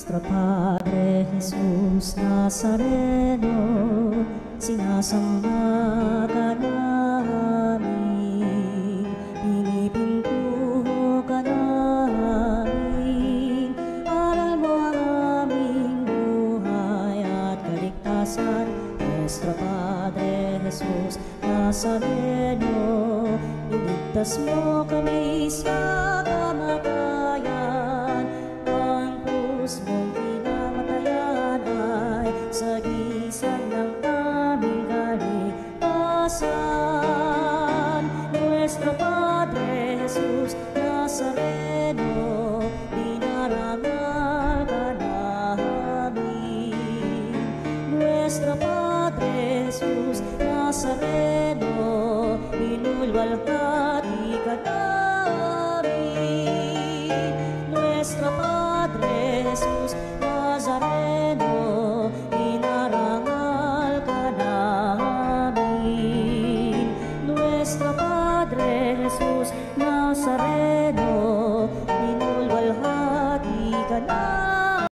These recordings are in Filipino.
Nuestro Padre Jesus Nazareno, sinasamba ka namin, pinipintuho ka namin, aral mo ang aming buhay at kaligtasan. Nuestro Padre Jesus Nazareno, iligtas mo kami sa kamatayan, ang krus mong pinamatayan ay sagisag ng aming kaligtasan. Nuestro Padre Jesus Nazareno, dinarangal ka namin. Nuestro Padre Jesus Nazareno, inulwalhati ka namin. Nuestro Padre Jesus Nazareno, inarangal ka namin. Nuestro Padre Jesus Nazareno, inulwalhati ka namin.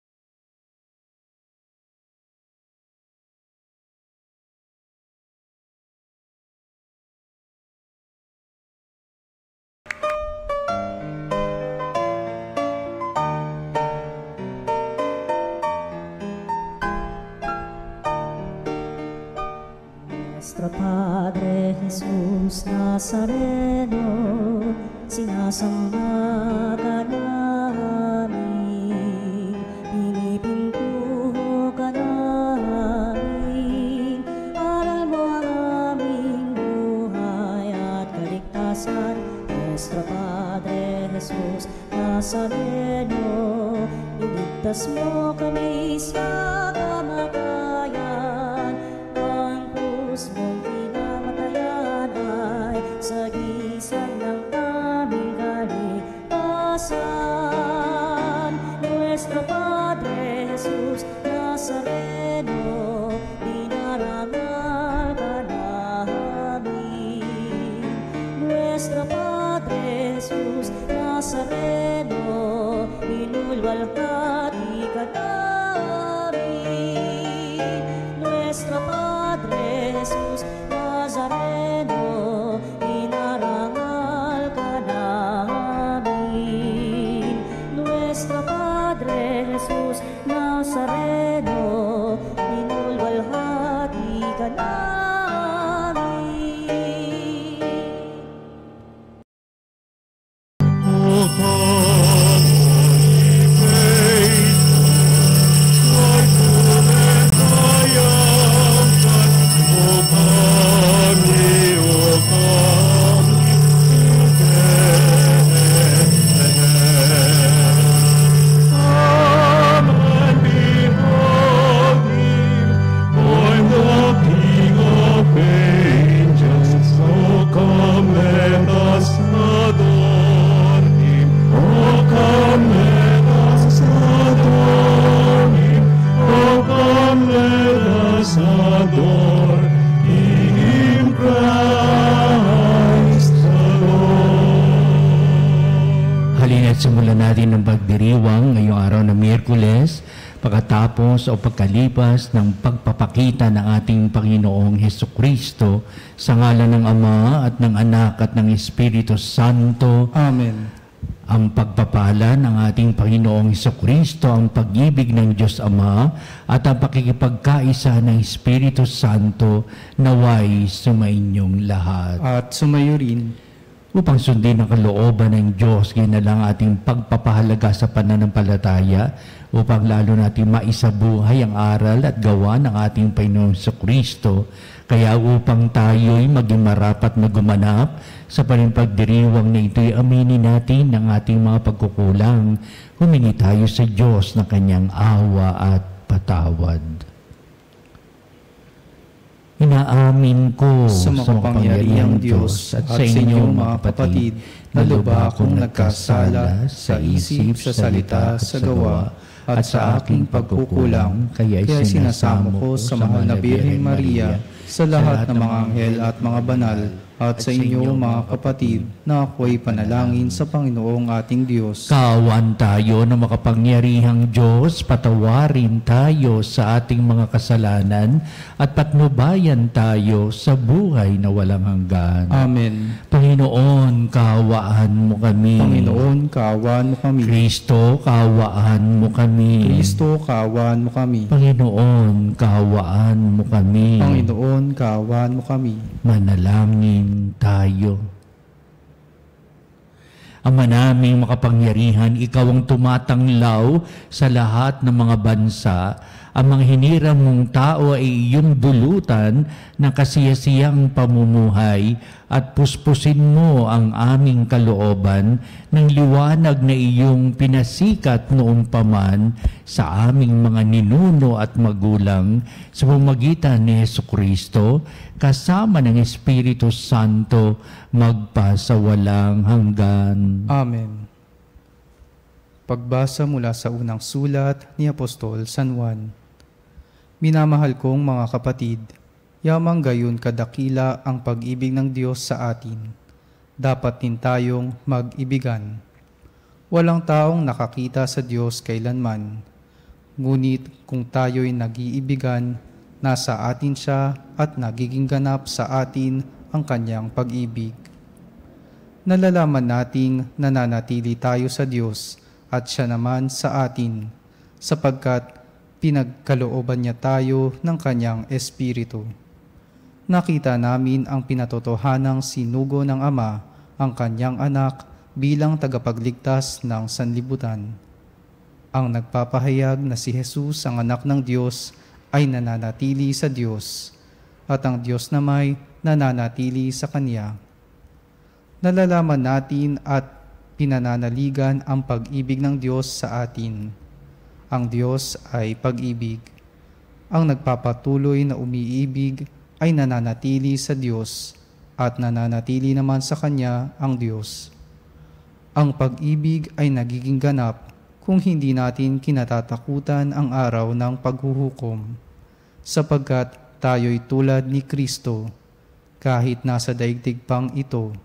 Nuestro Padre Jesus Nazareno, sinasamba ka namin, pinipintuho ka namin, aral mo ang aming buhay at kaligtasan. Nuestro Padre Jesus Nazareno, iligtas mo kami sa kamatayan, ang krus mong pinamatayan ay sagisag ng aming kaligtasan. Nuestro Padre Jesus Nazareno, dinarangal ka namin. Nuestro Padre Jesus Nazareno, inulwalhati ka namin. Nuestro Padre Jesus Nazareno, inarangal ka namin. Nuestro Padre Jesus Nazareno, inulwalhati ka namin. O God, we praise thy fullness triumphant. O kami, come and behold him, born the King of angels. So come, let us adore him. Oh, come, let us adore him. Oh, come, let us adore him, Christ the Lord. Halina't simulan natin ng pagdiriwang ngayong araw na Miyerkules, pagkatapos o pagkalipas ng pagpapakita ng ating Panginoong Hesukristo sa ngalan ng Ama at ng Anak at ng Espiritu Santo. Amen. Ang pagpapala ng ating Panginoong Hesukristo, ang pag-ibig ng Diyos Ama at ang pakikipagkaisa ng Espiritu Santo naway sumainyong lahat. At sumayo rin. Upang sundin ang kalooban ng Diyos, ginalang ating pagpapahalaga sa pananampalataya upang lalo natin maisabuhay ang aral at gawa ng ating Panginoong Jesucristo. Kaya upang tayo'y maging marapat na gumanap sa pagdiriwang na ito'y aminin natin ang ating mga pagkukulang. Humingi tayo sa Diyos na kanyang awa at patawad. Inaamin ko sa makapangyarihang Diyos at sa inyong mga kapatid na lubha akong nagkasala sa isip, sa salita, sa gawa, at sa aking pagkukulang. Kaya sinasamo ko sa mahal na Birhen Maria, sa lahat ng mga anghel at mga banal, at sa inyo mga kapatid, na ako'y panalangin sa Panginoong ating Diyos. Kaawaan tayo na makapangyarihang Diyos, patawarin tayo sa ating mga kasalanan at patnubayan tayo sa buhay na walang hanggan. Amen. Panginoon, kaawaan mo kami. Panginoon, kaawaan mo kami. Kristo, kaawaan mo kami. Kristo, kaawaan mo kami. Panginoon, kaawaan mo kami. Panginoon, kaawaan mo kami. Manalangin tayo. Ama naming makapangyarihan, ikaw ang tumatanglaw sa lahat ng mga bansa. Ang mga hiniram mong tao ay iyong dulutan ng kasiyasiyang pamumuhay at puspusin mo ang aming kalooban ng liwanag na iyong pinasikat noong paman sa aming mga ninuno at magulang sa pamamagitan ni Jesucristo kasama ng Espiritu Santo magpasawalang hanggan. Amen. Pagbasa mula sa unang sulat ni Apostol San Juan. Minamahal kong mga kapatid, yamang gayon kadakila ang pag-ibig ng Diyos sa atin. Dapat din tayong mag-ibigan. Walang taong nakakita sa Diyos kailanman. Ngunit kung tayo'y nag-iibigan, nasa atin siya at nagiging ganap sa atin ang kanyang pag-ibig. Nalalaman nating nananatili tayo sa Diyos at siya naman sa atin, sapagkat pinagkalooban niya tayo ng kanyang Espiritu. Nakita namin ang pinatotohanang sinugo ng Ama, ang kanyang anak, bilang tagapagligtas ng sanlibutan. Ang nagpapahayag na si Jesus, ang anak ng Diyos, ay nananatili sa Diyos, at ang Diyos namay nananatili sa Kanya. Nalalaman natin at pinananaligan ang pag-ibig ng Diyos sa atin. Ang Diyos ay pag-ibig. Ang nagpapatuloy na umiibig ay nananatili sa Diyos at nananatili naman sa Kanya ang Diyos. Ang pag-ibig ay nagiging ganap kung hindi natin kinatatakutan ang araw ng paghuhukom, sapagkat tayo'y tulad ni Kristo, kahit nasa daigdig pang ito.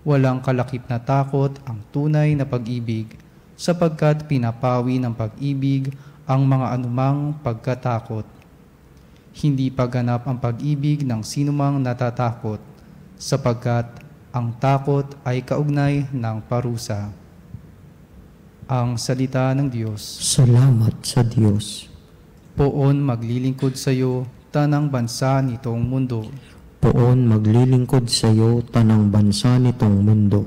Walang kalakip na takot ang tunay na pag-ibig, sapagkat pinapawi ng pag-ibig ang mga anumang pagkatakot. Hindi paganap ang pag-ibig ng sinumang natatakot, sapagkat ang takot ay kaugnay ng parusa. Ang salita ng Diyos. Salamat sa Diyos. Poon maglilingkod sa iyo, tanang bansa nitong mundo. Poon maglilingkod sa iyo, tanang bansa nitong mundo.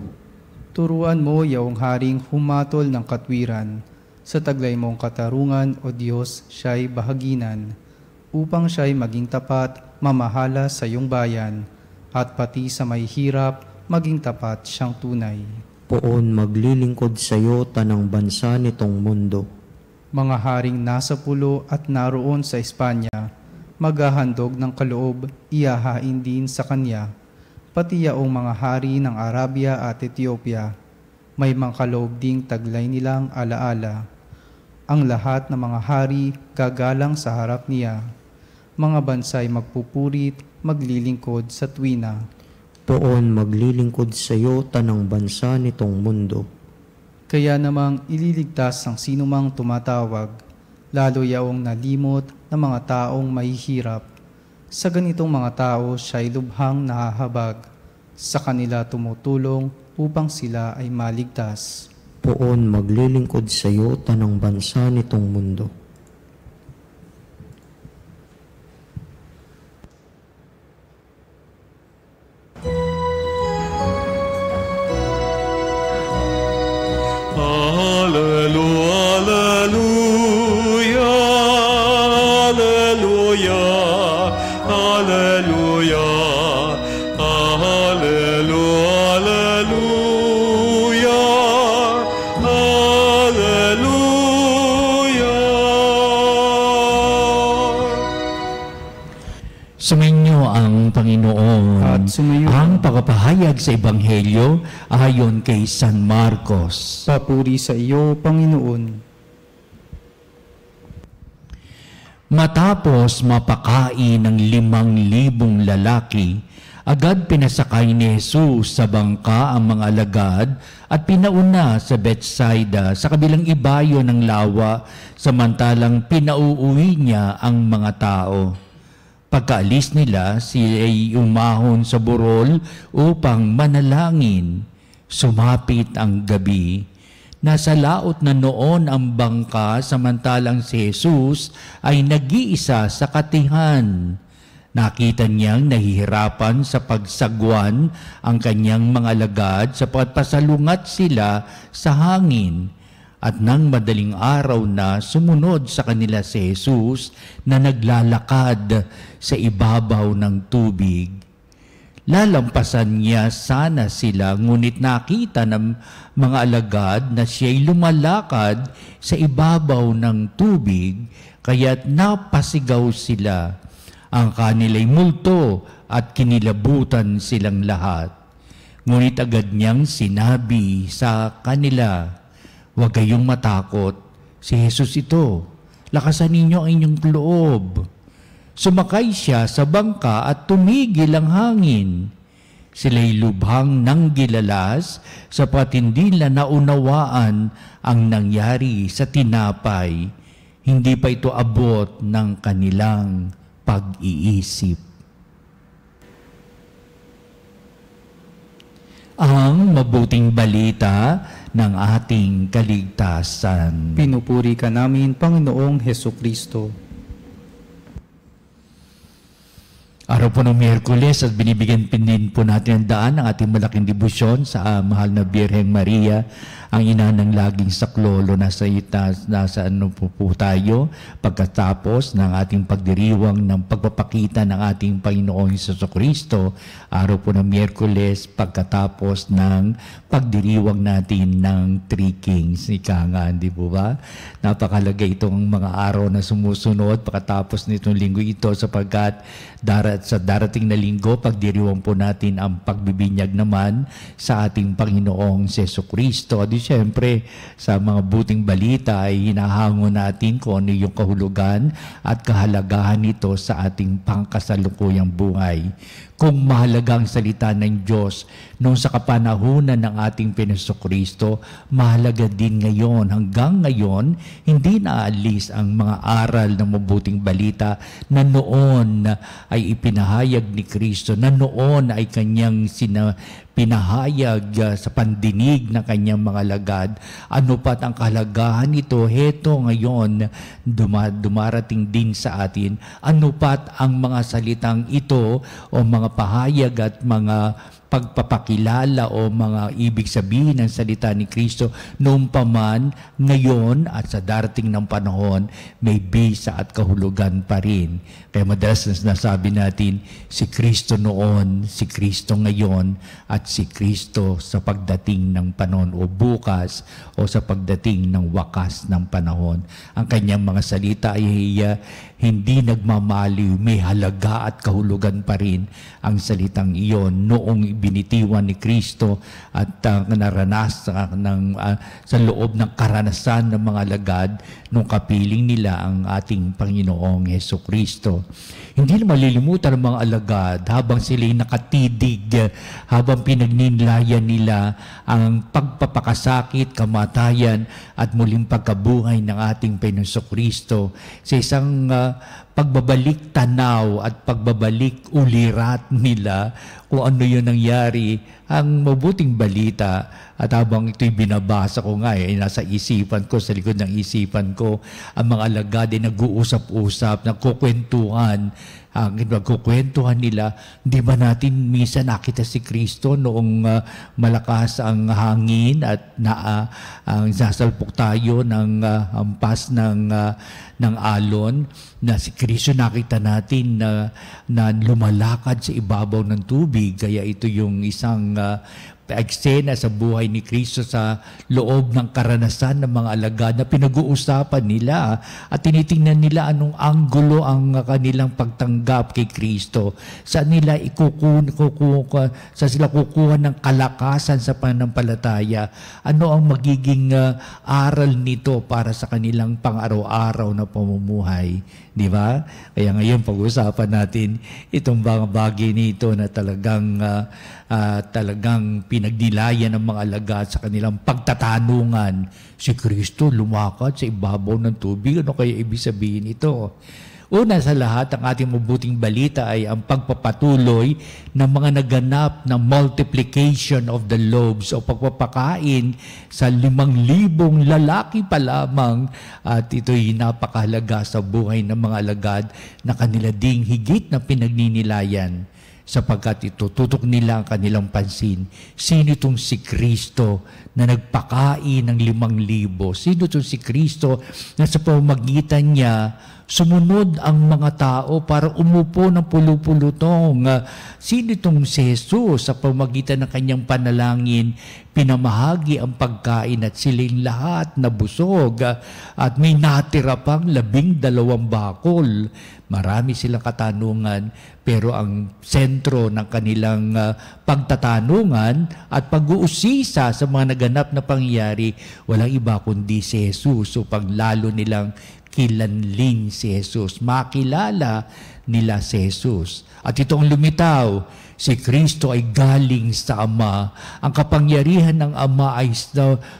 Turuan mo yaong haring humatol ng katwiran, sa taglay mong katarungan, O Diyos, siya'y bahaginan, upang siya'y maging tapat, mamahala sa iyong bayan, at pati sa may hirap, maging tapat siyang tunay. Poon maglilingkod sa iyo, tanang bansa nitong mundo. Mga haring nasa pulo at naroon sa Espanya, maghahandog ng kaloob, iyahain din sa Kanya. Pati yaong mga hari ng Arabia at Ethiopia, may mga kaloob ding taglay nilang alaala. Ang lahat ng mga hari gagalang sa harap niya. Mga bansay magpupurit, maglilingkod sa tuwina. Poon maglilingkod sa iyo, tanang bansa nitong mundo. Kaya namang ililigtas ang sinumang tumatawag, lalo yaong nalimot ng mga taong mahihirap. Sa ganitong mga tao siya'y lubhang nahahabag. Sa kanila tumutulong upang sila ay maligtas. Poon maglilingkod sa iyo, tanang bansa nitong mundo. Sumainyo ang Panginoon At sumayo ang pagpapahayag sa Ebanghelyo ayon kay San Marcos. Papuri sa iyo, Panginoon. Matapos mapakain ng 5,000 lalaki, agad pinasakay ni Jesus sa bangka ang mga alagad at pinauna sa Bethsaida sa kabilang ibayo ng lawa, samantalang pinauuwi niya ang mga tao. Pagkaalis nila, sila ay umahon sa burol upang manalangin. Sumapit ang gabi. Nasa laot na noon ang bangka, samantalang si Jesus ay nag-iisa sa katihan. Nakita niyang nahihirapan sa pagsagwan ang kanyang mga alagad sapagkat pasalungat sila sa hangin. At nang madaling araw na, sumunod sa kanila si Jesus na naglalakad sa ibabaw ng tubig. Lalampasan niya sana sila, ngunit nakita ng mga alagad na siya'y lumalakad sa ibabaw ng tubig, kaya't napasigaw sila. Ang kanila'y multo at kinilabutan silang lahat. Ngunit agad niyang sinabi sa kanila, "Huwag kayong matakot, si Jesus ito. Lakasan ninyo ang inyong loob." Sumakay siya sa bangka at tumigil ang hangin. Sila'y lubhang nanggilalas sapagkat hindi nila naunawaan ang nangyari sa tinapay. Hindi pa ito abot ng kanilang pag-iisip. Ang mabuting balita ng ating kaligtasan. Pinupuri ka namin, Panginoong Hesukristo. Araw po ng Miyerkules at binibigyan din po natin ang daan ng ating malaking debosyon sa mahal na Birheng Maria, ang ina ng laging saklolo. Nasa ano po tayo pagkatapos ng ating pagdiriwang ng pagpapakita ng ating Panginoong Jesucristo. Araw po ng Miyerkules pagkatapos ng pagdiriwang natin ng Three Kings. Ika nga, di po ba? Napakalaga itong mga araw na sumusunod pagkatapos nitong linggo ito sapagkat sa darating na linggo, pagdiriwang po natin ang pagbibinyag naman sa ating Panginoong Jesucristo. At siyempre, sa mga buting balita ay hinahango natin kung ano yung kahulugan at kahalagahan nito sa ating pangkasalukuyang buhay. Kung mahalaga ang salita ng Diyos noong sa kapanahunan ng ating Jesucristo, mahalaga din ngayon. Hanggang ngayon, hindi naalis ang mga aral ng mabuting balita na noon ay ipinahayag ni Kristo, na noon ay kanyang pinahayag sa pandinig ng kanyang mga lagad. Ano pat ang kahalagahan nito? Heto ngayon, dumarating din sa atin. Ano pat ang mga salitang ito o mga pahayag at mga pagpapakilala o mga ibig sabihin ng salita ni Kristo noong paman, ngayon at sa darating ng panahon, may bisa at kahulugan pa rin. Kaya madalas na sinasabi natin, si Kristo noon, si Kristo ngayon, at si Kristo sa pagdating ng panahon o bukas o sa pagdating ng wakas ng panahon. Ang kanyang mga salita ay hindi nagmamaliw, may halaga at kahulugan pa rin ang salitang iyon noong binitiwan ni Kristo at naranas sa loob ng karanasan ng mga alagad nung kapiling nila ang ating Panginoong Jesucristo. Hindi na malilimutan ng mga alagad habang sila'y nakatidig, habang pinagninlayan nila ang pagpapakasakit, kamatayan at muling pagkabuhay ng ating Panginoong Jesucristo sa isang pagbabalik tanaw at pagbabalik ulirat nila kung ano yun nangyari, ang mabuting balita. At habang ito'y binabasa ko nga, nasa isipan ko, sa likod ng isipan ko, ang mga alagad ay nag-uusap-usap, nagkukwentuhan. Ang nagkukwentuhan nila, di ba natin minsan nakita si Kristo noong malakas ang hangin at sasalpok tayo ng hampas ng alon, na si Kristo nakita natin na lumalakad sa ibabaw ng tubig. Kaya ito yung isang eksena sa buhay ni Kristo sa loob ng karanasan ng mga alagad na pinag-uusapan nila at tinitingnan nila anong anggulo ang kanilang pagtanggap kay Kristo. Saan sila kukuha ng kalakasan sa pananampalataya? Ano ang magiging aral nito para sa kanilang pang-araw-araw na pamumuhay? Di ba? Kaya ngayon pag-usapan natin itong mga bagay nito na talagang pinagnilayan ng mga alagad sa kanilang pagtatanungan. Si Kristo lumakad sa ibabaw ng tubig. Ano kaya ibig sabihin ito? Una sa lahat, ang ating mabuting balita ay ang pagpapatuloy ng mga naganap na multiplication of the loaves o pagpapakain sa 5,000 lalaki pa lamang, at ito'y napakahalaga sa buhay ng mga alagad na kanila ding higit na pinagninilayan, sapagkat ito tutok nila ang kanilang pansin. Sino itong si Kristo na nagpakain ng 5,000? Sino itong si Kristo na sa pamamagitan niya sumunod ang mga tao para umupo ng pulupulutong? Sino itong si Jesus sa pamamagitan ng kanyang panalangin, pinamahagi ang pagkain at siling lahat na busog, at may natira pang 12 bakol. Marami silang katanungan, pero ang sentro ng kanilang pagtatanungan at pag-uusisa sa mga naganap na pangyayari, walang iba kundi si Jesus, upang lalo nilang kilanlin si Jesus, makilala nila si Jesus. At itong lumitaw, si Kristo ay galing sa Ama. Ang kapangyarihan ng Ama ay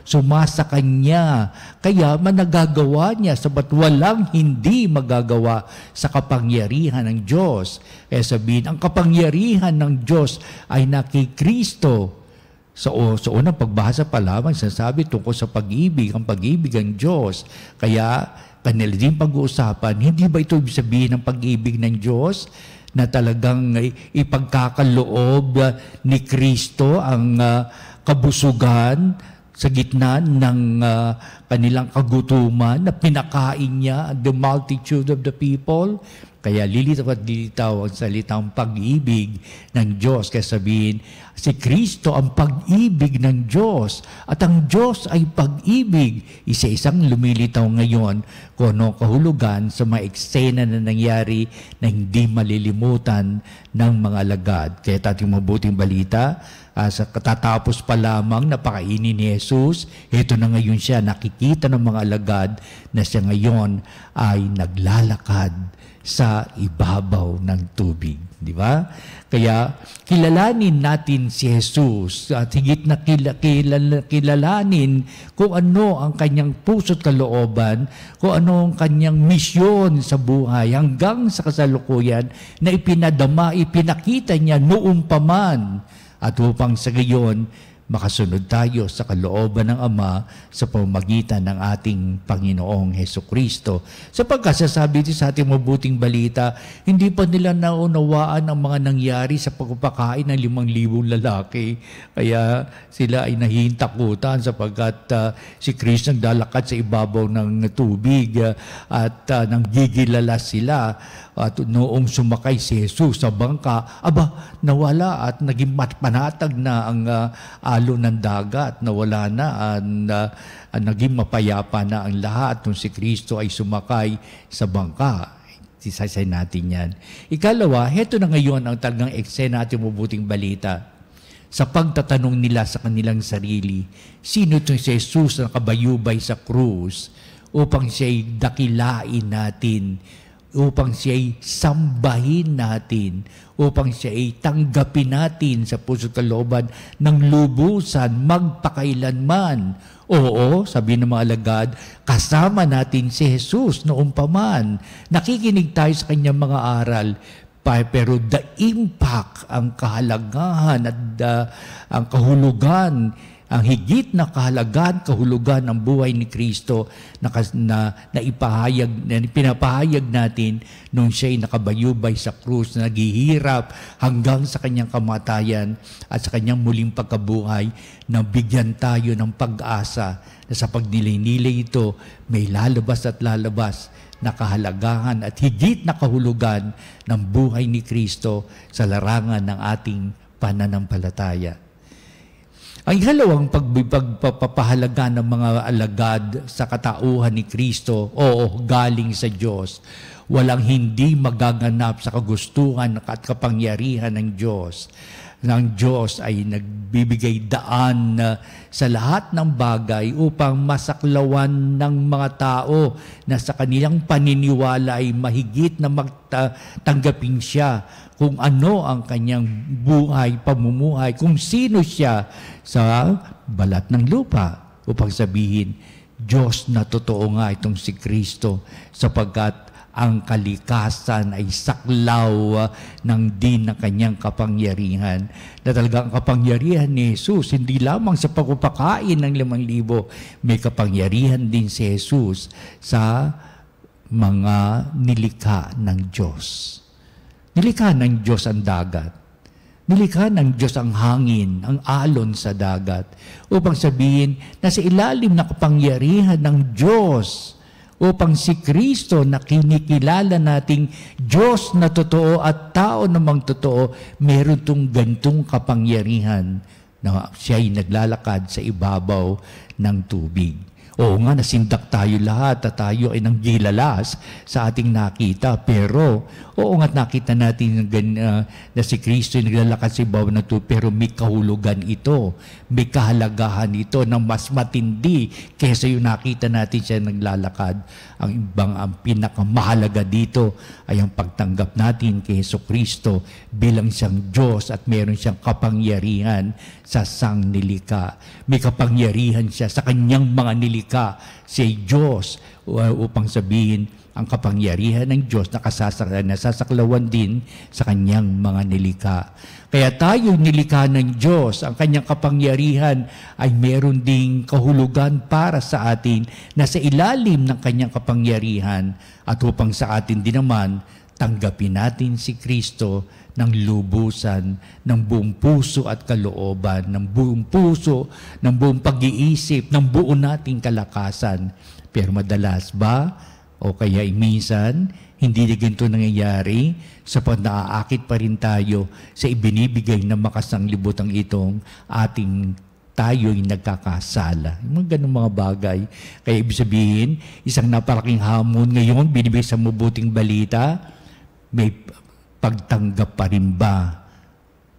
sumasa Kanya. Kaya managagawa niya, sabat walang hindi magagawa sa kapangyarihan ng Diyos. Kaya sabihin, ang kapangyarihan ng Diyos ay kay Kristo. So unang pagbasa pa lamang, sinasabi tungkol sa pag-ibig, ang pag-ibig ng Diyos. Kaya kanila din pag-uusapan, hindi ba ito ibig sabihin ng pag-ibig ng Diyos na talagang ipagkakaloob ni Kristo ang kabusugan sa gitna ng kanilang kagutuman, na pinakain niya the multitude of the people? Kaya lilitaw at lilitaw ang salitang pag-ibig ng Diyos. Kaya sabihin, si Kristo ang pag-ibig ng Diyos at ang Diyos ay pag-ibig. Isa-isang lumilitaw ngayon kung ano kahulugan sa mga eksena na nangyari na hindi malilimutan ng mga alagad. Kaya ating mabuting balita, sa katatapos pa lamang na pakainin ni Jesus, ito na ngayon siya, nakikita ng mga alagad na siya ngayon ay naglalakad sa ibabaw ng tubig. Di ba? Kaya kilalanin natin si Jesus at higit na kilalanin kung ano ang kanyang puso't kalooban, kung ano ang kanyang misyon sa buhay hanggang sa kasalukuyan na ipinakita niya noong paman, at upang sa gayon makasunod tayo sa kalooban ng Ama sa pamamagitan ng ating Panginoong Hesukristo. Sapagkat sasabi din sa ating mabuting balita, hindi pa nila naunawaan ang mga nangyari sa pagpapakain ng 5,000 lalaki. Kaya sila ay nahihintakutan sapagkat si Kristo naglalakad sa ibabaw ng tubig at nanggigilala sila. At noong sumakay si Jesus sa bangka, nawala at naging panatag na ang alo ng dagat, nawala na, naging mapayapa na ang lahat nung si Kristo ay sumakay sa bangka. Sisasay natin yan. Ikalawa, heto na ngayon ang talagang eksena ating mabuting balita. Sa pagtatanong nila sa kanilang sarili, sino itong si Jesus na nakabayubay sa krus upang siya'y dakilain natin, upang siya'y sambahin natin, upang siya'y tanggapin natin sa puso't kalooban ng lubusan magpakailanman. Oo, sabi ng mga alagad, kasama natin si Jesus noong paman. Nakikinig tayo sa kanyang mga aral, pero the impact, ang kahalagahan at ang kahulugan, ang higit na kahalagan, kahulugan ng buhay ni Kristo na pinapahayag natin nung siya'y nakabayubay sa krus, na naghihirap hanggang sa kanyang kamatayan at sa kanyang muling pagkabuhay, na bigyan tayo ng pag-asa na sa pagnilay-nilay ito may lalabas at lalabas na kahalagahan at higit na kahulugan ng buhay ni Kristo sa larangan ng ating pananampalataya. Ang ikalawang pagpapahalaga ng mga alagad sa katauhan ni Kristo, galing sa Diyos. Walang hindi magaganap sa kagustuhan at kapangyarihan ng Diyos. Ng Diyos ay nagbibigay daan sa lahat ng bagay upang masaklawan ng mga tao na sa kanilang paniniwala ay mahigit na magtanggapin siya kung ano ang kanyang buhay, pamumuhay, kung sino siya sa balat ng lupa. Upang sabihin, Diyos na totoo nga itong si Kristo sapagkat ang kalikasan ay saklaw ng din ng kanyang kapangyarihan. Na talagang kapangyarihan ni Jesus, hindi lamang sa pagpapakain ng 5,000, may kapangyarihan din si Jesus sa mga nilikha ng Diyos. Nilikha ng Diyos ang dagat. Nilikha ng Diyos ang hangin, ang alon sa dagat. Upang sabihin na sa ilalim ng kapangyarihan ng Diyos, upang si Kristo na kinikilala nating Diyos na totoo at tao namang totoo, meron itong gantong kapangyarihan na siya'y naglalakad sa ibabaw ng tubig. Oo nga, nasindak tayo lahat at tayo ay nanggilalas sa ating nakita. Pero, oo nga, nakita natin na si Kristo ay naglalakad sa ibabaw ng tubig, pero may kahulugan ito, may kahalagahan ito na mas matindi kaysa yung nakita natin siya naglalakad. Ang pinakamahalaga dito ay ang pagtanggap natin kay Jesucristo bilang siyang Diyos at meron siyang kapangyarihan sa sangnilikha. May kapangyarihan siya sa kanyang mga nilikha, si Diyos, upang sabihin ang kapangyarihan ng Diyos na nasasaklawan din sa kanyang mga nilikha. Kaya tayo nilikha ng Diyos, ang kanyang kapangyarihan ay meron ding kahulugan para sa atin na sa ilalim ng kanyang kapangyarihan at upang sa atin din naman tanggapin natin si Kristo ng lubusan, ng buong puso at kalooban, ng buong puso, ng buong pag-iisip, ng buo nating kalakasan. Pero madalas ba, o kaya minsan, hindi na ganito nangyayari sapagkat naaakit pa rin tayo sa ibinibigay na makasanglibutang itong ating tayo'y nagkakasala. Yung mga ganung mga bagay. Kaya ibig sabihin, isang napalaking hamon ngayon, binibigay sa mabuting balita, may pagtanggap pa rin ba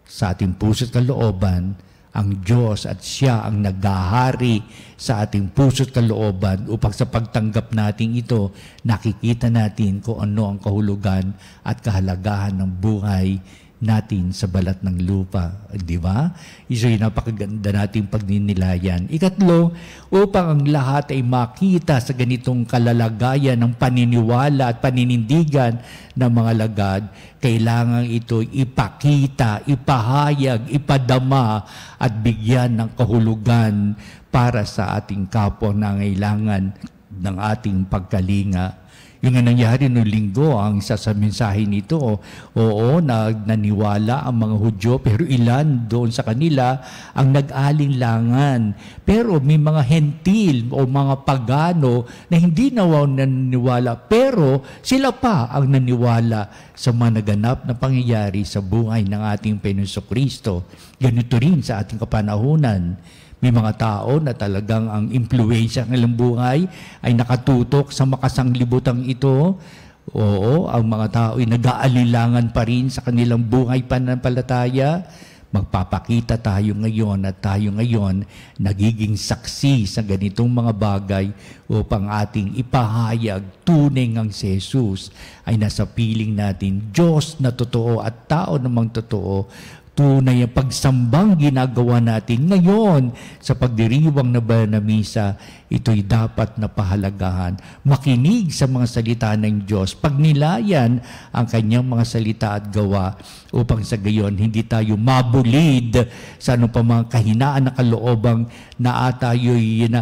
sa ating puso at kalooban ang Diyos at siya ang naghahari sa ating puso at kalooban upang sa pagtanggap natin ito, nakikita natin kung ano ang kahulugan at kahalagahan ng buhay natin sa balat ng lupa. Di ba? Isa yung napakaganda nating pagninilayan. Ikatlo, upang ang lahat ay makita sa ganitong kalalagayan ng paniniwala at paninindigan ng mga lagad, kailangan ito ipakita, ipahayag, ipadama at bigyan ng kahulugan para sa ating kapwa na ngailangan ng ating pagkalinga. Yung nangyari noong linggo, ang isa sa mensahe nito, naniwala ang mga Hudyo, pero ilan doon sa kanila ang nag-alinlangan. Pero may mga hentil o mga pagano na hindi naniwala, pero sila pa ang naniwala sa mga naganap na pangyayari sa buhay ng ating Panginoon Jesucristo. Ganito rin sa ating kapanahunan. May mga tao na talagang ang impluwensya ng ilang buhay ay nakatutok sa makasanglibutang ito. Oo, ang mga tao ay nag-aalilangan pa rin sa kanilang buhay pananampalataya. Magpapakita tayo ngayon at tayo ngayon nagiging saksi sa ganitong mga bagay upang ating ipahayag tunay ngang si Jesus ay nasa piling natin, Diyos na totoo at tao namang totoo. Tunay ang pagsambang ginagawa natin ngayon sa pagdiriwang na banal na misa, ito'y dapat na pahalagahan. Makinig sa mga salita ng Diyos, pagnilayan ang kanyang mga salita at gawa upang sa gayon hindi tayo mabulid sa anong pa mga kahinaan na kaloobang na tayo'y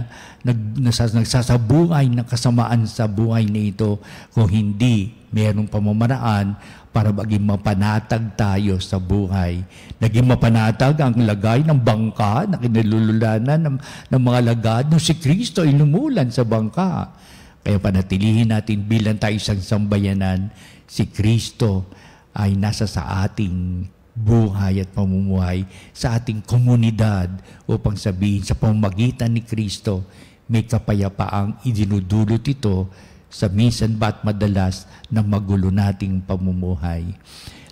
nagsasabungay ng kasamaan sa buhay na ito kung hindi mayroong pamamaraan para maging mapanatag tayo sa buhay. Naging mapanatag ang lagay ng bangka na kinalululanan ng mga lagad nung si Kristo ay lumulan sa bangka. Kaya panatilihin natin bilang tayo isang sambayanan, si Kristo ay nasa sa ating buhay at pamumuhay sa ating komunidad upang sabihin sa pamamagitan ni Kristo, may kapayapaang idinudulot ito sa minsan ba't madalas na magulo nating pamumuhay.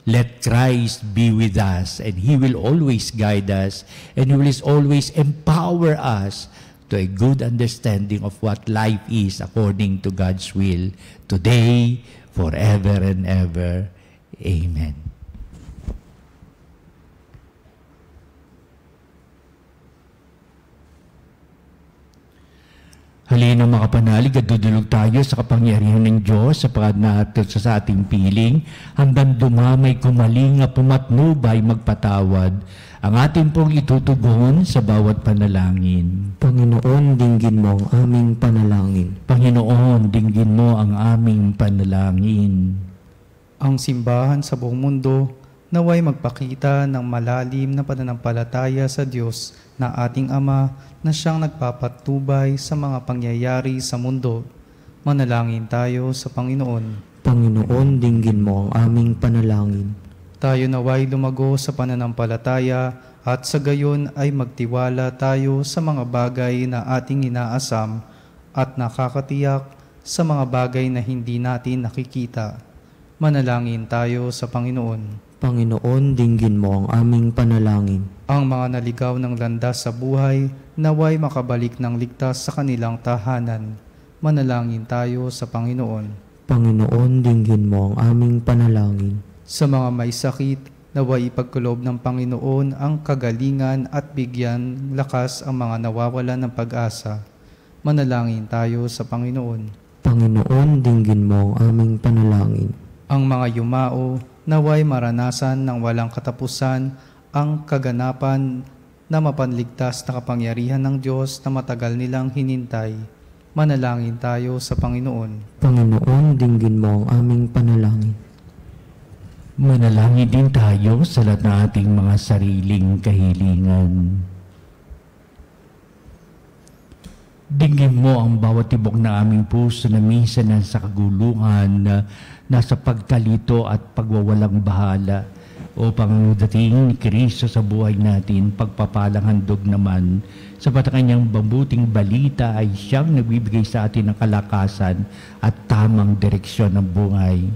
Let Christ be with us, and He will always guide us, and He will always empower us to a good understanding of what life is according to God's will, today, forever and ever. Amen. Halina makapanalig at dudulog tayo sa kapangyarihan ng Diyos sapagat natin sa ating piling hanggang dumamay kumalinga pumatnubay magpatawad ang ating pong itutugon sa bawat panalangin. Panginoon, dinggin mo ang aming panalangin. Panginoon, dinggin mo ang aming panalangin. Ang simbahan sa buong mundo naway magpakita ng malalim na pananampalataya sa Diyos na ating Ama na siyang nagpapatubay sa mga pangyayari sa mundo. Manalangin tayo sa Panginoon. Panginoon, dinggin mo ang aming panalangin. Tayo naway lumago sa pananampalataya at sa gayon ay magtiwala tayo sa mga bagay na ating inaasam at nakakatiyak sa mga bagay na hindi natin nakikita. Manalangin tayo sa Panginoon. Panginoon, dinggin mo ang aming panalangin. Ang mga naligaw ng landas sa buhay, naway makabalik ng ligtas sa kanilang tahanan. Manalangin tayo sa Panginoon. Panginoon, dinggin mo ang aming panalangin. Sa mga may sakit, naway ipagkulob ng Panginoon ang kagalingan at bigyan lakas ang mga nawawalan ng pag-asa. Manalangin tayo sa Panginoon. Panginoon, dinggin mo ang aming panalangin. Ang mga yumao, naway maranasan ng walang katapusan ang kaganapan na mapanligtas na kapangyarihan ng Diyos na matagal nilang hinintay. Manalangin tayo sa Panginoon. Panginoon, dinggin mo ang aming panalangin. Manalangin din tayo sa lahat ng ating mga sariling kahilingan. Dinggin mo ang bawat tibok ng aming puso na minsan nasa kaguluhan, nasa pagkalito at pagwawalang bahala upang dating ni Kristo sa buhay natin, pagpapalang handog naman sa kanyang mabuting balita ay siyang nagbibigay sa atin ng kalakasan at tamang direksyon ng buhay.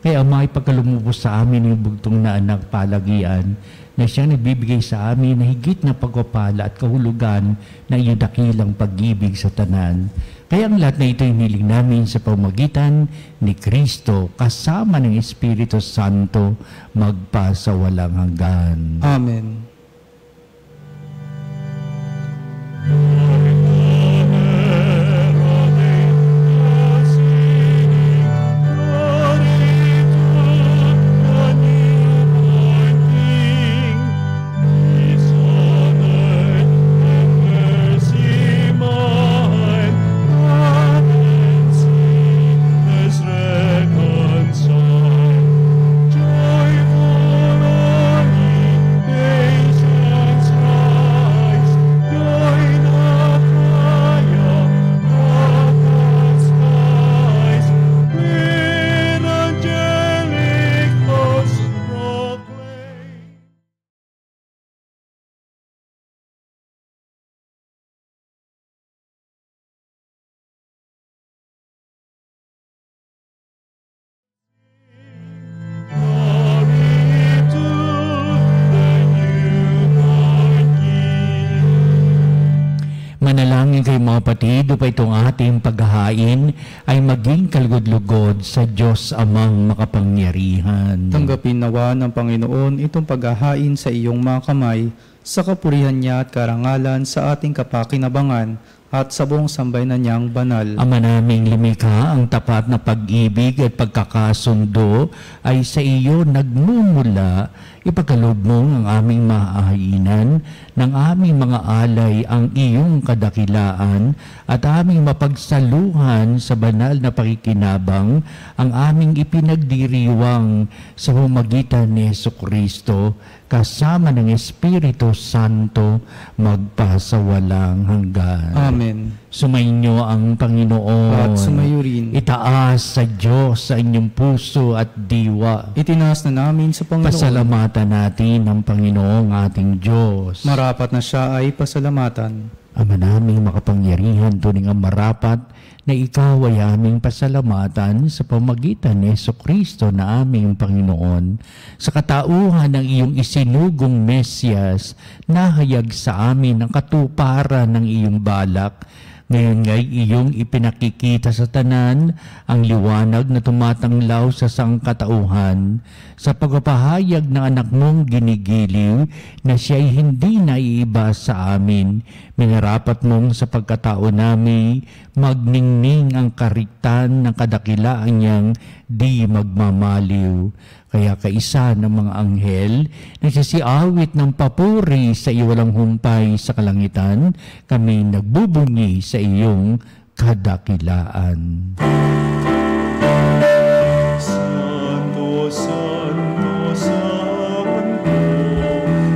Kaya Ama, ipagkalumubos sa amin yung bugtong na anak palagian na siyang nagbibigay sa amin na higit na pagpapala at kahulugan na iyong dakilang pag-ibig sa tanan. Kaya ang lahat na ito hiniling namin sa pamamagitan ni Kristo kasama ng Espiritu Santo magpasawalang hanggan. Amen. Manalangin kayo mga kapatid upang itong ating paghahain ay maging kalugod-lugod sa Diyos Amang makapangyarihan. Tanggapin nawa ng Panginoon itong paghahain sa iyong mga kamay sa kapurihan niya at karangalan sa ating kapakinabangan at sa buong sambayanan niyang banal. Ama naming lumikha, ang tapat na pag-ibig at pagkakasundo ay sa iyo nagmumula. Ipagkaloob mo ang aming mahainan, ng aming mga alay ang iyong kadakilaan, at aming mapagsaluhan sa banal na pakikinabang ang aming ipinagdiriwang sa pamamagitan ni Jesucristo, kasama ng Espiritu Santo, magpasawalang hanggan. Amen. Sumainyo ang Panginoon. At sumayo rin. Itaas sa Diyos sa inyong puso at diwa. Itinaas na namin sa Panginoon. Pasalamatan natin ang Panginoong ating Diyos. Marapat na siya ay pasalamatan. Ama naming makapangyarihan, tuning ang marapat na ikaw ay aming pasalamatan sa pamagitan ni Jesucristo na aming Panginoon. Sa katauhan ng iyong isinugong Mesyas, nahayag sa amin ang katuparan ng iyong balak. Ngayon nga'y iyong ipinakikita sa tanan ang liwanag na tumatanglaw sa sangkatauhan. Sa pagpapahayag ng anak mong ginigiliw na siya'y hindi naiiba sa amin, minarapat mong sa pagkatao namin magningning ang kariktan ng kadakilaan niyang di magmamaliw. Kaya kaisa ng mga anghel, nagsisiawit ng papuri sa iyo walang humpay sa kalangitan, kami nagbubunyi sa iyong kadakilaan. Santo, Santo, Santo,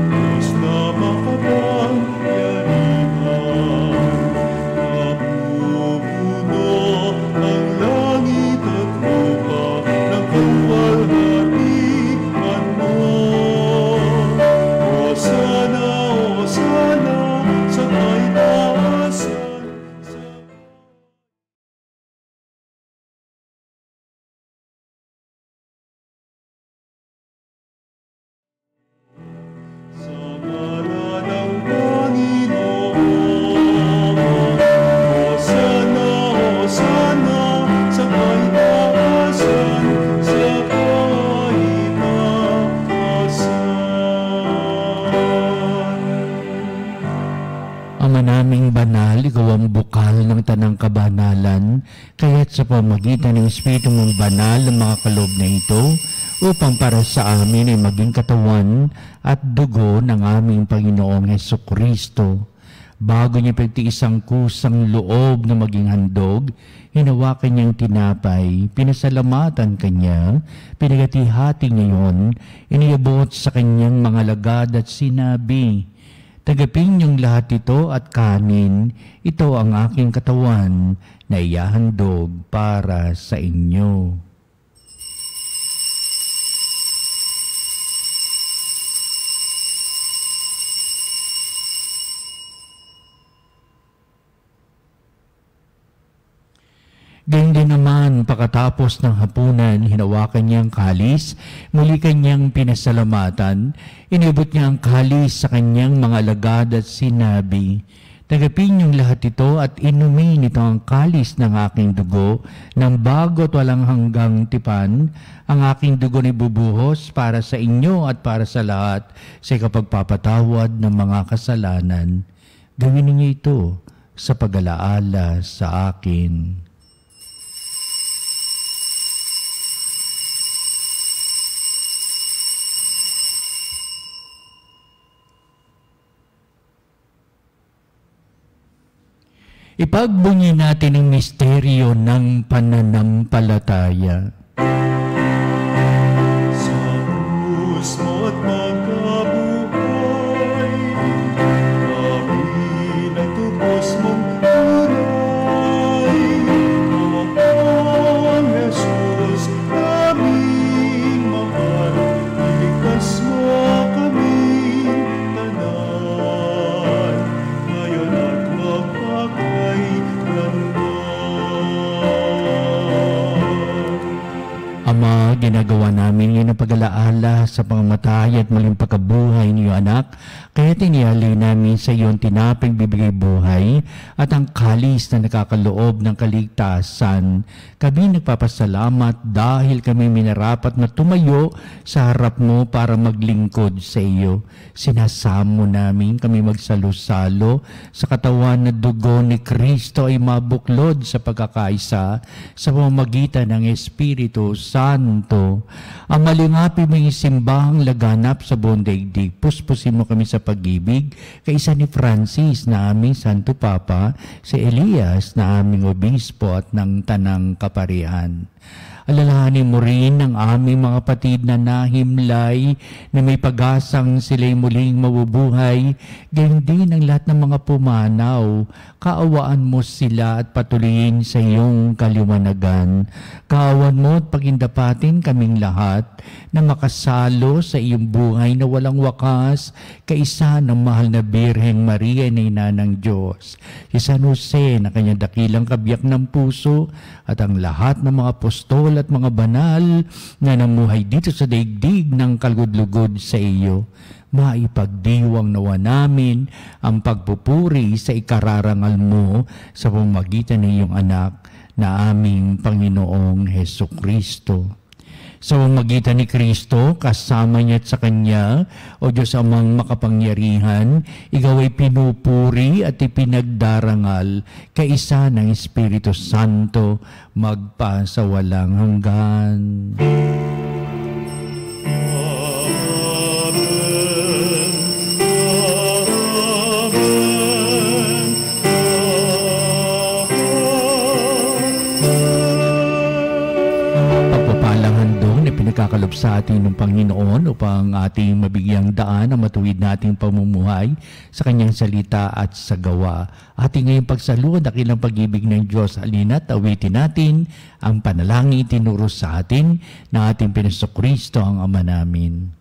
Diyos na makapangyarihan, napupuno ang langit at lupa ng kaluwalhatian mo. Hosana, Hosana, sa kaitaasan, sa ngalan ng Panginoon. Hosana, Hosana, sa kaitaasan, sa kaitaasan. Ama naming banal, ikaw ang bukal ng tanang kabanalan, kaya't sa pamagitan ng Espiritu mong banal ang mga kaloob na ito, upang para sa amin ay maging katawan at dugo ng aming Panginoong Jesucristo. Bago niya pagtiis ang kusang loob na maging handog, hinawakan niyang tinapay, pinasalamatan kanya, pinagati-hati niya yun, iniabot sa kanyang mga lagad at sinabi, "Tagapin niyong lahat ito at kanin, ito ang aking katawan na iyahandog para sa inyo." Gayun din naman, pagkatapos ng hapunan, hinawakan niya ang kalis, muli kanyang pinasalamatan, inibot niya ang kalis sa kanyang mga alagad at sinabi, "Tagapin niyong lahat ito at inumin ito ang kalis ng aking dugo, ng bago at walang hanggang tipan, ang aking dugo na ibubuhos para sa inyo at para sa lahat sa ikapagpapatawad ng mga kasalanan. Gawin ninyo ito sa pag-alaala sa akin." Ipagbunyi natin ang misteryo ng pananampalataya. Sa krus mo't magkabuhay, kami nagtubos mong tunay. Ang Jesus naming mahal, iligtas mo kaming tanan, ngayon at Ama, ginagawa namin ngayon ang pag-alaala sa pangamatay at muling pagkabuhay niyo anak, kaya tiniyali namin sa iyo ang tinaping bibigay buhay at ang kalis na nakakaloob ng kaligtasan. Kami nagpapasalamat dahil kami minarapat na tumayo sa harap mo para maglingkod sa iyo. Sinasamo namin kami magsalo-salo sa katawan na dugo ni Kristo ay mabuklod sa pagkakaisa sa pamamagitan ng Espiritu Santo. Ang malingapi mong simbahang laganap sa buong daigdig, puspusin mo kami sa pag-ibig, kaisa ni Francis na aming Santo Papa, si Elias na aming Obispo at ng Tanang Kaparian. Alalahanin mo rin ang aming mga kapatid na nahimlay na may pag-asang sila'y muling mabubuhay, gayon din ang lahat ng mga pumanaw. Kaawaan mo sila at patuloyin sa iyong kaliwanagan. Kaawan mo at pagindapatin kaming lahat na makasalo sa iyong buhay na walang wakas, kaisa ng mahal na Birheng Maria na ina ng Diyos. Si San Jose na kanyang dakilang kabiyak ng puso at ang lahat ng mga apostol at mga banal na namuhay dito sa daigdig ng kalugod-lugod sa iyo. Maipagdiwang nawa namin ang pagpupuri sa ikararangal mo sa pamamagitan ng iyong anak na aming Panginoong Hesukristo. Sa pamamagitan ni Kristo, kasama niya at sa Kanya, o Diyos amang makapangyarihan, ikaw ay pinupuri at ipinagdarangal kaisa ng Espiritu Santo magpasawalang hanggan. Pinagkakalob sa atin ng Panginoon upang ating mabigyang daan ang matuwid nating pamumuhay sa Kanyang salita at sa gawa. Ating ngayong pagsaluhan, dakilang pag-ibig ng Diyos, halina't awitin natin ang panalangin tinuro sa atin ng ating Jesucristo ang Ama namin.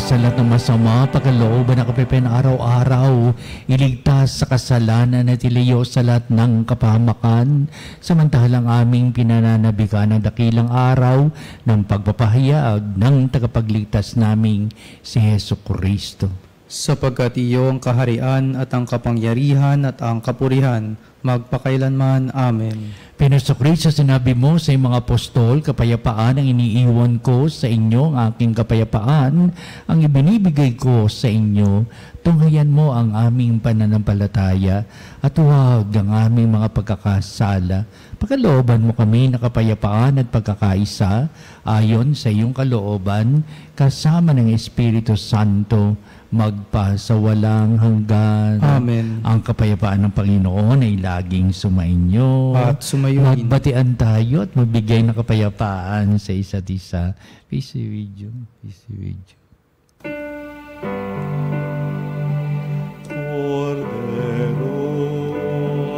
Sa lahat ng masama, pagkalooban na kapipen araw-araw, iligtas sa kasalanan at iliyo sa lahat ng kapahamakan, samantalang aming pinananabikan ang dakilang araw ng pagpapahayag ng tagapagligtas naming si Jesucristo. Sapagkat iyo ang kaharian at ang kapangyarihan at ang kapurihan, magpakailanman. Amen. Jesucristo, sinabi mo sa mga apostol, kapayapaan ang iniiwan ko sa inyo, ang aking kapayapaan ang ibinibigay ko sa inyo. Tunghayan mo ang aming pananampalataya at huwag ang aming mga pagkakasala. Pagkalooban mo kami na kapayapaan at pagkakaisa ayon sa iyong kalooban, kasama ng Espiritu Santo, magpasawalang hanggan. Amen. Ang kapayapaan ng Panginoon ay laging sumainyo. At sumayuin. Magbatian tayo at magbigay ng kapayapaan sa isa't isa. Peace be with you. Peace be with you. Cordero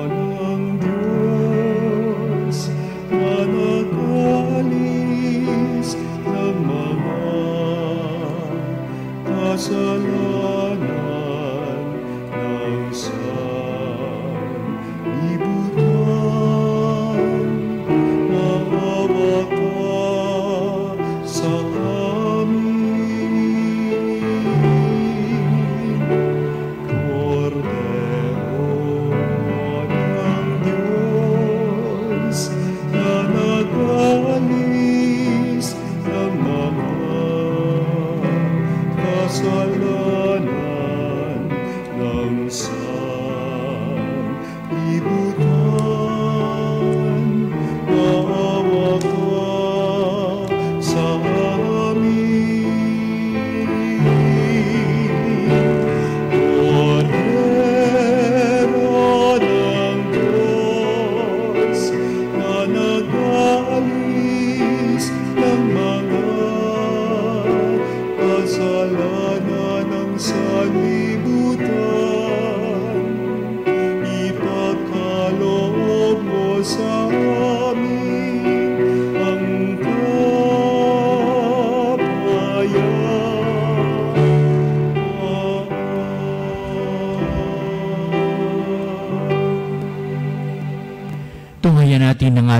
ng Diyos, na nag-alis ng mga kasalanan ng sanlibutan,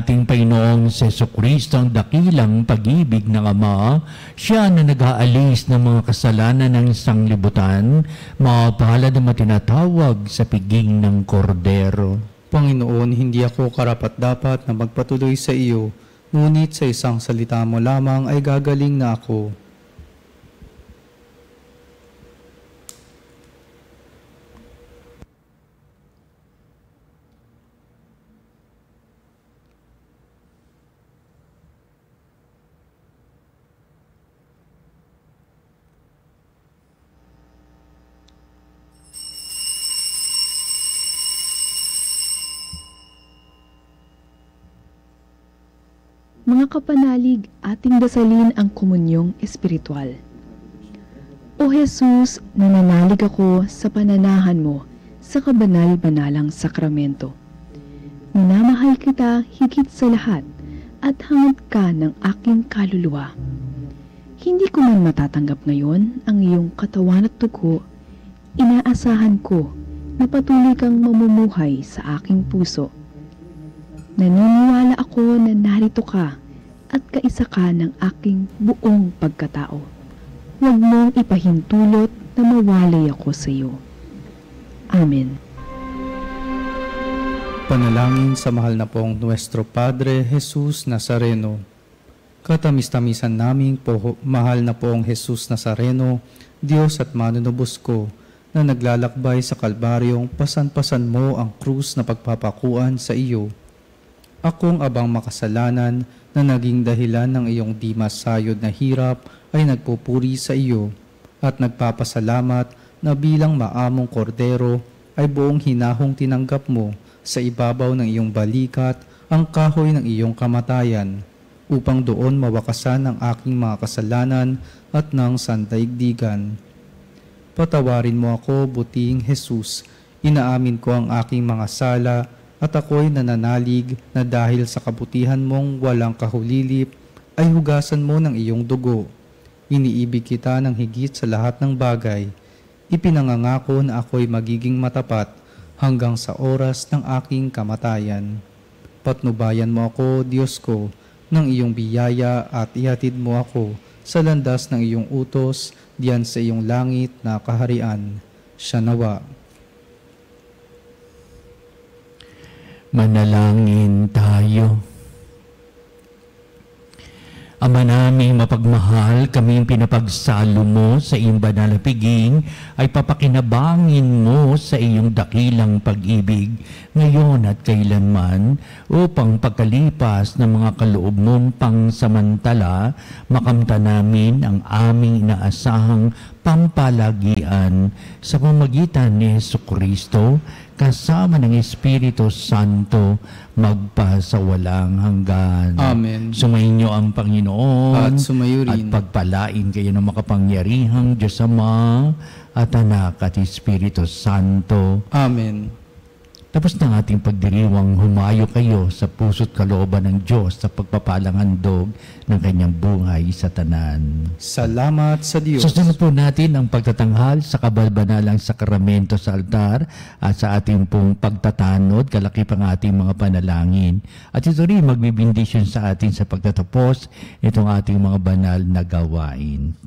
ating Panginoong Jesucristo ang dakilang pag-ibig ng Ama, siya na nag-aalis ng mga kasalanan ng sanglibutan, mapalad na matinatawag sa piging ng kordero. Panginoon, hindi ako karapat-dapat na magpatuloy sa iyo, ngunit sa isang salita mo lamang ay gagaling na ako. Mga kapanalig, ating dasalin ang komunyong espiritual. O Jesus, nananalig ako sa pananahan mo sa kabanal-banalang sakramento. Minamahal kita higit sa lahat at hangad ka ng aking kaluluwa. Hindi ko man matatanggap ngayon ang iyong katawan at dugo, inaasahan ko na patuloy kang mamumuhay sa aking puso. Naniniwala ako na narito ka at kaisa ka ng aking buong pagkatao. Huwag mong ipahintulot na mawalay ako sa iyo. Amen. Panalangin sa mahal na pong Nuestro Padre Jesus Nazareno. Katamis-tamisan naming mahal na pong Jesus Nazareno, Diyos at manunubos ko, na naglalakbay sa Kalbaryong pasan-pasan mo ang krus na pagpapakuan sa iyo. Akong abang makasalanan na naging dahilan ng iyong di masayod na hirap ay nagpupuri sa iyo at nagpapasalamat na bilang maamong kordero ay buong hinahong tinanggap mo sa ibabaw ng iyong balikat ang kahoy ng iyong kamatayan upang doon mawakasan ang aking mga kasalanan at ng sandaigdigan. Patawarin mo ako, buting Jesus, inaamin ko ang aking mga sala at ako'y nananalig na dahil sa kabutihan mong walang kahulilip ay hugasan mo ng iyong dugo. Iniibig kita ng higit sa lahat ng bagay. Ipinangangako na ako'y magiging matapat hanggang sa oras ng aking kamatayan. Patnubayan mo ako, Diyos ko, ng iyong biyaya at ihatid mo ako sa landas ng iyong utos diyan sa iyong langit na kaharian. Siya nawa. Manalangin tayo. Ama naming mapagmahal, kaming pinapagsalo mo sa iyong banal na piging ay papakinabangin mo sa iyong dakilang pag-ibig ngayon at kailanman upang pagkalipas ng mga kaloob mong pangsamantala makamta namin ang aming inaasahang pampalagian sa pamamagitan ni Jesucristo kasama ng Espiritu Santo magpasawalang hanggan. Amen. Sumainyo ang Panginoon At sumayo rin. at pagpalain kayo ng makapangyarihang Diyos Ama at Anak at Espiritu Santo. Amen. Tapos na ang ating pagdiriwang, humayo kayo sa puso't kalooban ng Diyos sa pagpapalang handog ng kanyang buhay sa tanan. Salamat sa Diyos. Susunod po natin ang pagtatanghal sa kabalbanalang sakramento sa altar at sa ating pong pagtatanod, kalakip ang ating mga panalangin. At ito rin magbibindisyon sa atin sa pagtatapos itong ating mga banal na gawain.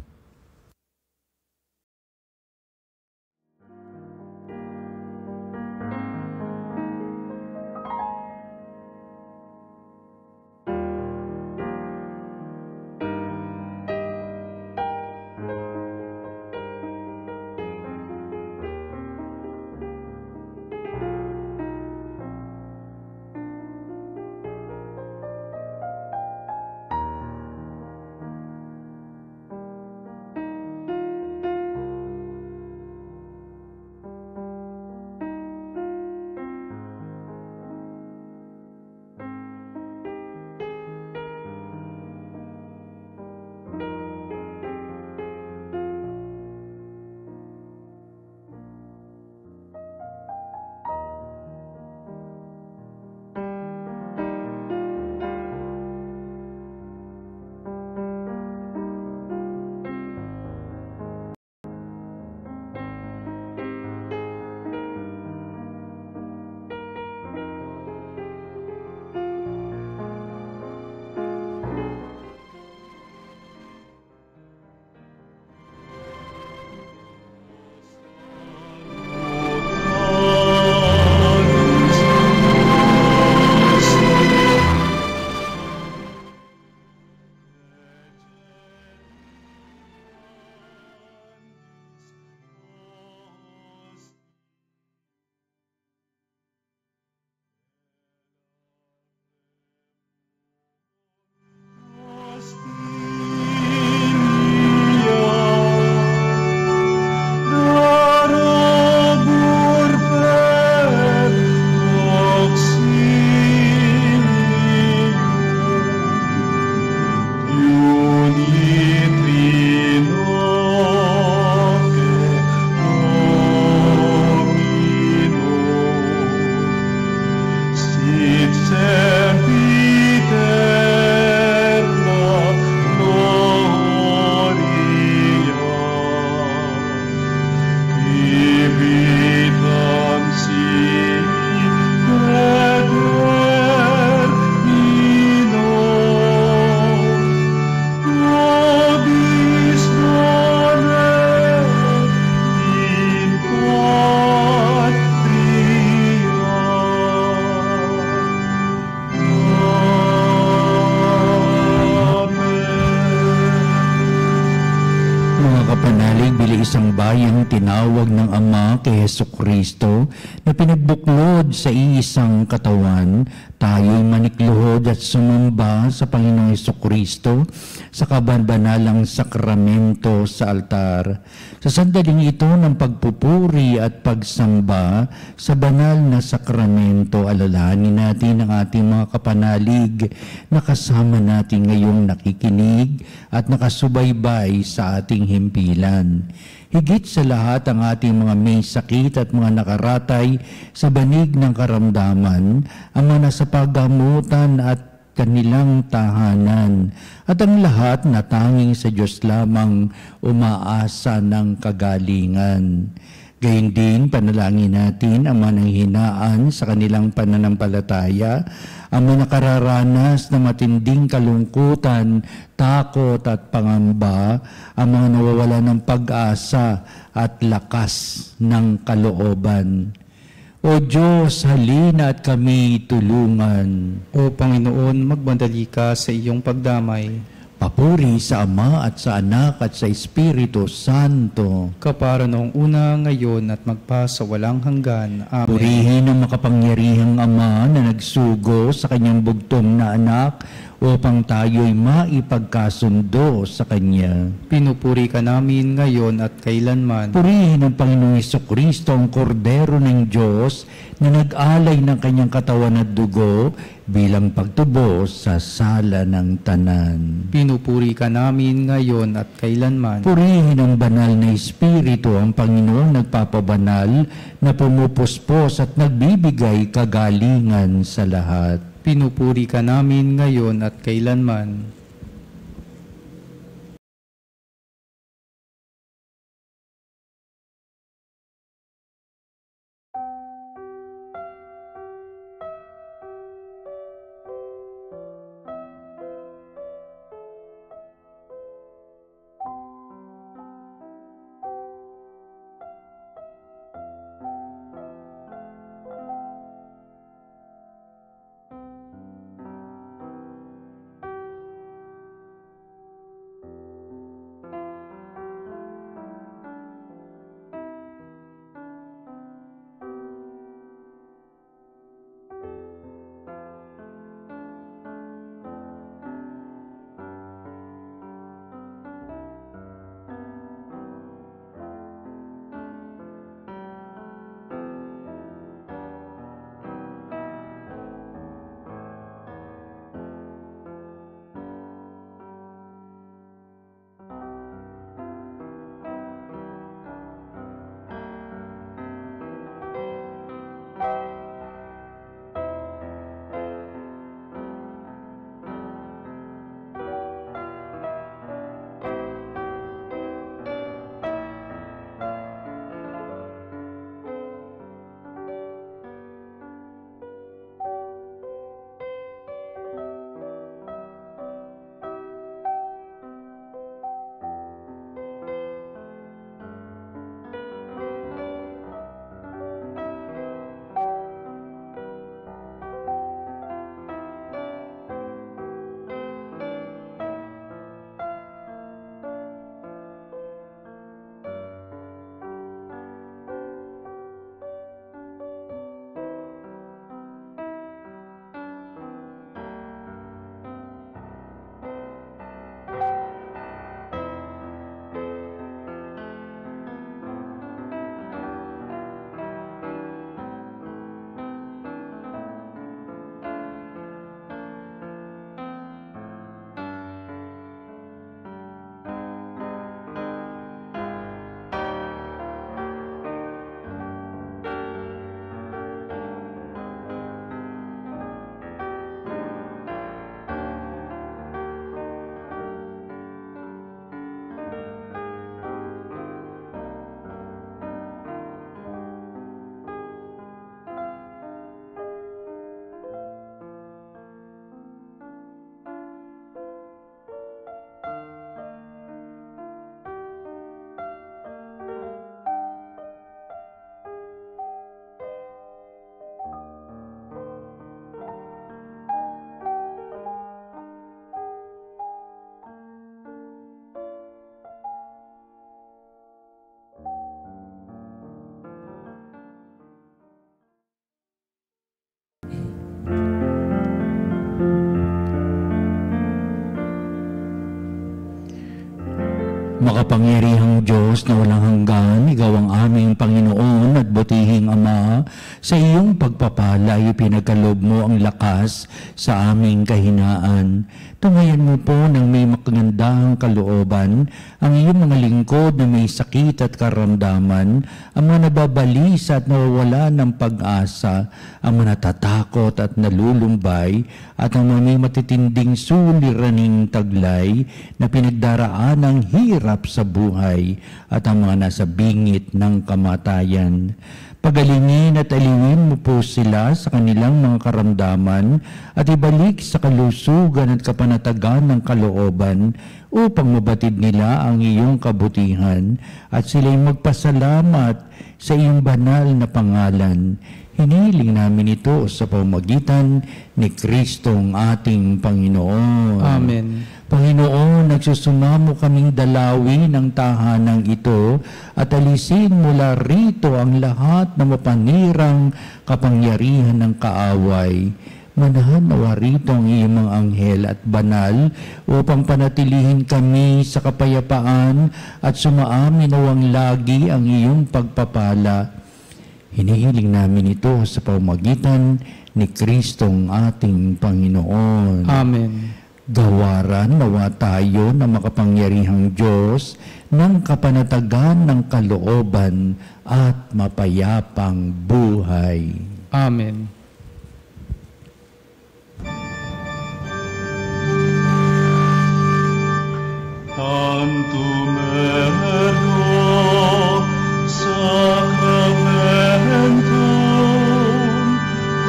kapanalig, bili isang bayang tinawag ng Ama kay Hesukristo na pinagbuklod sa iisang katawan, tayo'y manikluhod at sumamba sa Panginoong Hesukristo sa kabanalang sakramento sa altar. Sa sandaling ito ng pagpupuri at pagsamba sa banal na sakramento, alalahanin natin ang ating mga kapanalig na kasama natin ngayong nakikinig at nakasubaybay sa ating himpilan. Higit sa lahat ang ating mga may sakit at mga nakaratay sa banig ng karamdaman, ang mga nasa paggamutan at kanilang tahanan, at ang lahat na tanging sa Diyos lamang umaasa ng kagalingan. Gayun din, panalangin natin ang mga nanghihinaan sa kanilang pananampalataya, ang mga nakararanas na matinding kalungkutan, takot at pangamba, ang mga nawawala ng pag-asa at lakas ng kalooban. O Diyos, halina at kami tulungan. O Panginoon, magbandali ka sa iyong pagdamay. Papuri sa Ama at sa Anak at sa Espiritu Santo. Kapara noong una, ngayon at magpasawalang hanggan. Amen. Purihin ang makapangyarihang Ama na nagsugo sa kanyang bugtong na anak upang tayo'y maipagkasundo sa Kanya. Pinupuri ka namin ngayon at kailanman. Purihin ang Panginoong Hesukristo, ang Kordero ng Diyos na nag-alay ng kanyang katawan at dugo bilang pagtubos sa sala ng tanan. Pinupuri ka namin ngayon at kailanman. Purihin ang banal na Espiritu, ang Panginoong nagpapabanal na pumupuspos at nagbibigay kagalingan sa lahat. Pinupuri ka namin ngayon at kailanman. Makapangyarihang Diyos na walang hanggan, Ikaw ang aming Panginoon at butihing Ama, sa iyong pagpapala ipinagkaloob mo ang lakas sa aming kahinaan. Tungayan mo po ng may makagandahang kalooban ang iyong mga lingkod na may sakit at karamdaman, ang mga nababalisa at nawawala ng pag-asa, ang mga natatakot at nalulumbay, at ang mga may matitinding suliraning taglay na pinagdaraan ng hirap sa buhay, at ang mga nasa bingit ng kamatayan. Pagalingin at aliwin mo po sila sa kanilang mga karamdaman at ibalik sa kalusugan at kapanatagan ng kalooban upang mabatid nila ang iyong kabutihan at sila'y magpasalamat sa iyong banal na pangalan. Hinihiling namin ito sa pamamagitan ni Kristong ating Panginoon. Amen. Panginoon, nagsusumamo kaming dalawin ng tahanang ito at alisin mula rito ang lahat na mapanirang kapangyarihan ng kaaway. Manahan nawa rito ang iyong mga anghel at banal upang panatilihin kami sa kapayapaan at sumaamin nawang lagi ang iyong pagpapala. Hinihiling namin ito sa pamamagitan ni Kristong ating Panginoon. Amen. Gawaran nawa tayo na makapangyarihang Diyos ng kapanatagan ng kalooban at mapayapang buhay. Amen. Tantum ergo sacramentum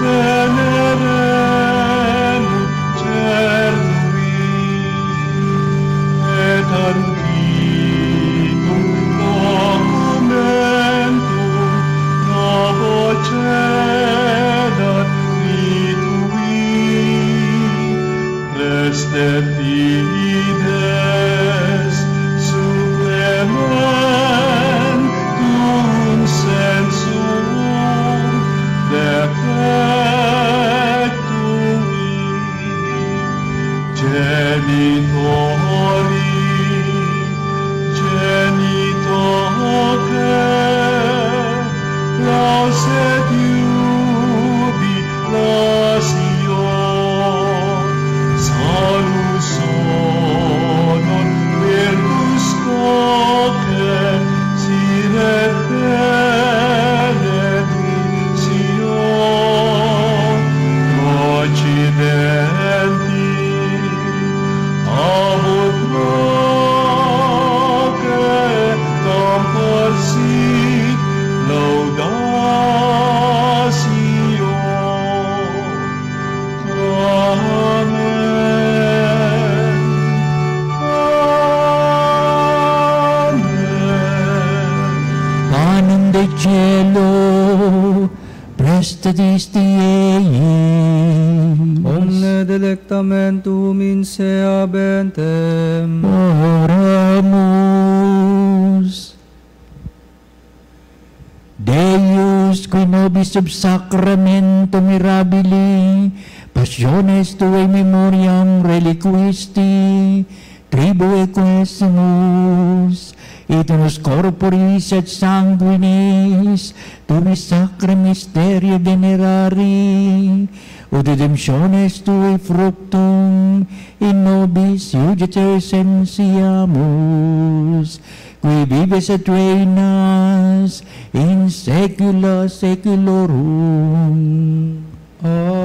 venerem cernui et antiquum documentum novo cedat ritui prestet fides supplementum sensum defectui genitori genitoque lauset jubilatio salus honor virtus coque sine benedictio occidenti amut proque comporsit laudatio. Amen. Panem de cielo, prestatis Diei. Omne delectamentum in se abentem. Oramus. Deus, qui nobis sub sacramentum mirabili, passiones tuae memoriam reliquisti, tribue quesimus, et nos corporis et sanguinis, tui sacre mysterio venerari, ut redemptiones tui fructum, in nobis iudice sensiamus, qui vives et reinas in saecula saeculorum. Amen.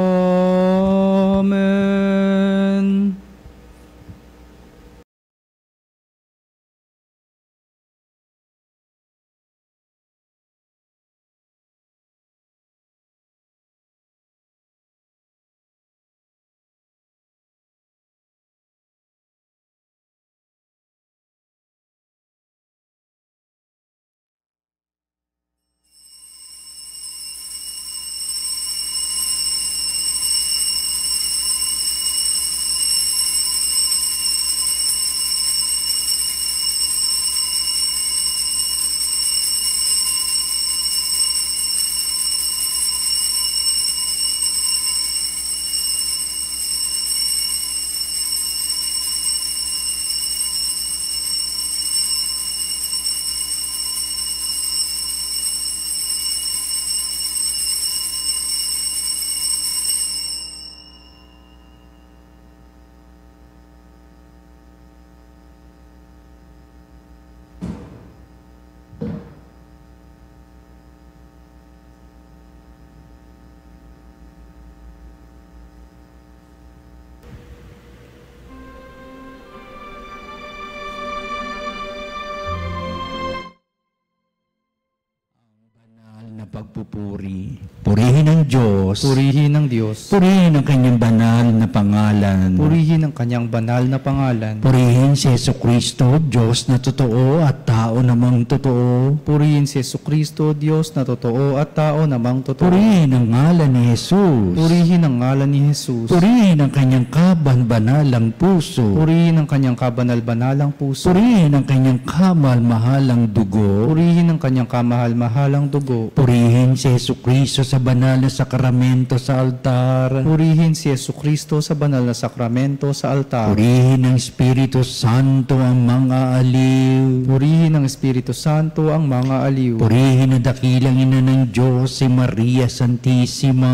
na pagpupuri. Purihin ang Diyos. Purihin ng Diyos. Purihin ang kanyang banal na pangalan. Purihin ang kanyang banal na pangalan. Purihin si Jesucristo, Diyos na totoo at tao namang totoo. Purihin si Jesucristo, Diyos na totoo at tao namang totoo. Purihin ang ngalan ni Jesus. Purihin ang ngalan ni Jesus. Purihin ang kanyang kaban-banalang puso. Purihin ang kanyang kabanal-banalang puso. Purihin ang kanyang kamal-mahalang dugo. Purihin ang kanyang kamahal-mahalang dugo. Purihin si Jesucristo sa banal na sakramento sa altar. Purihin si Jesucristo sa banal na sakramento sa altar. Purihin ng Espiritu Santo ang mga aliw. Purihin ng Espiritu Santo ang mga aliw. Purihin ang dakilang ina ng Diyos, si Maria Santissima.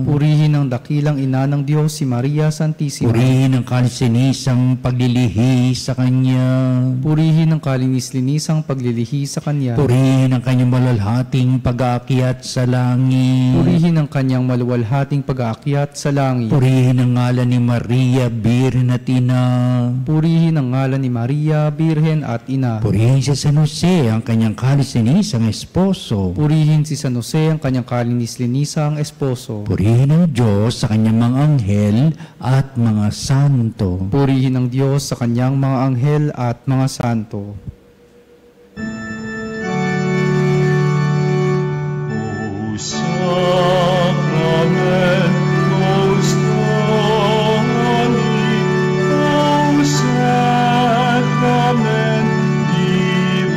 Purihin ang dakilang ina ng Diyos, si Maria Santissima. Purihin ang kalsinisang paglilihi sa Kanya. Purihin ang kalinis-linisang paglilihi sa Kanya. Purihin ang kanyang malalhating pag-aakyat sa langit. Purihin ang kanyang maluwalhating pag-aakyat sa langit. Purihin ang ngalan ni Maria, Birhen at Ina. Purihin ang ngalan ni Maria, Birhen at Ina. Purihin si San Jose, ang kanyang kalisinisang esposo. Purihin si San Jose, ang kanyang kalinis-linisang esposo. Purihin ang Diyos sa kanyang mga anghel at mga santo. Purihin ang Diyos sa kanyang mga anghel at mga santo. Sacramentos Domini, O Sacrament divine,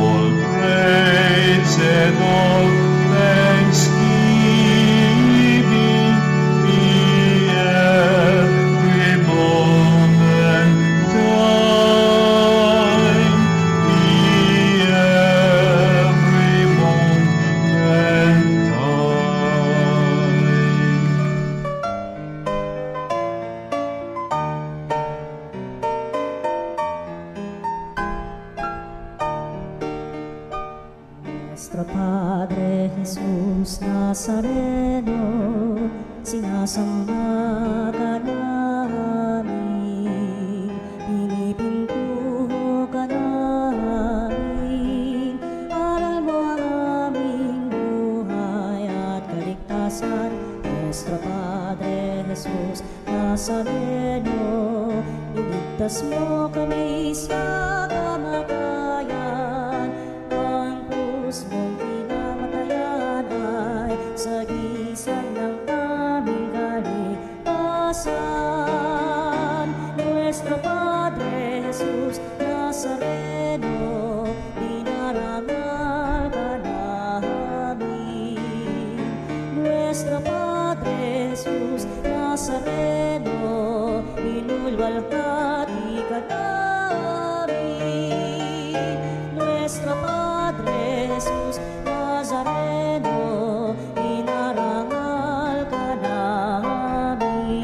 all praise and all thanksgiving be every moment thine, be every moment thine. Nuestro Padre Jesus Nazareno, sinasamba ka namin, pinipintuho ka namin, aral mo ang aming buhay at kaligtasan. Nuestro Padre Jesus Nazareno, iligtas mo kami sa kamatayan, ang krus mong pinamatayan ay sagisag ng aming kaligtasan. Nuestro Padre Jesus Nazareno, dinarangal ka namin. Nuestro Padre Jesus Nazareno, inulwalhati ka namin. Nuestro Padre Jesus Nazareno, inarangal ka namin.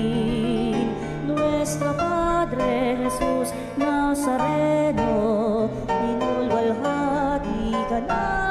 Nuestro Padre Jesus Nazareno, inulwalhati ka namin.